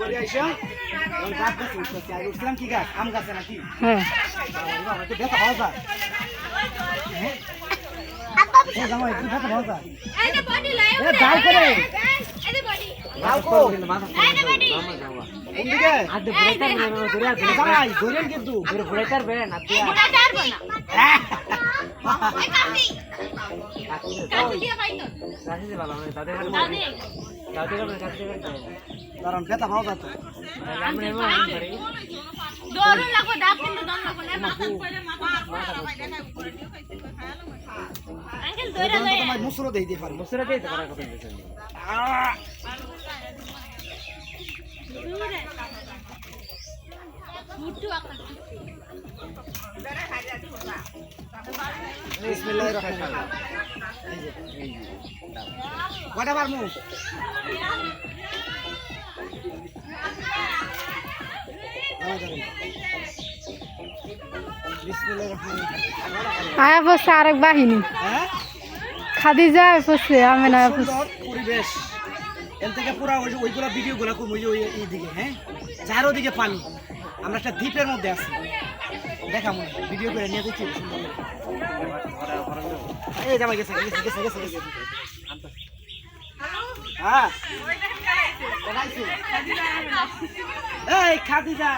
বাড়ি আইসা ওই গাছ গাছে উঠতেছি আর উঠছিলাম কি গাছ আম গাছে নাকি হ্যাঁ তো দেখা পাওয়া যায় হ্যাঁ জামাই একটু দেখা পাওয়া যায় ডাল করে ডাল কো এদিকে আদে ব্রেকার ধরে আছে জামাই ধরেন কিন্তু ব্রেকার বেন আপনি কারণ বেতা পাওয়া যায় তো তোমার মুসুরও দিতে পারো মুসুরা দিতে পারার কথা বলছেন বিসমিল্লাহির রহমানির রহিম এই যে কয়টা বার মুখ বিসমিল্লাহির রহমানির রহিম আয়া বসে আরেক বাহিনী হ্যাঁ খাদিজা বসে আমি না সুন্দর পরিবেশ এর থেকে পুরো ওইগুলো ভিডিওগুলো খুব ওই এইদিকে হ্যাঁ চার ওদিকে পানি আমরা একটা দ্বীপের মধ্যে আছি দেখাবো ভিডিও করে নিয়ে দেখছি সুন্দর এই জামাই গেছে গেছে গেছে গেছে গেছে হ্যাঁ এই খাদিজা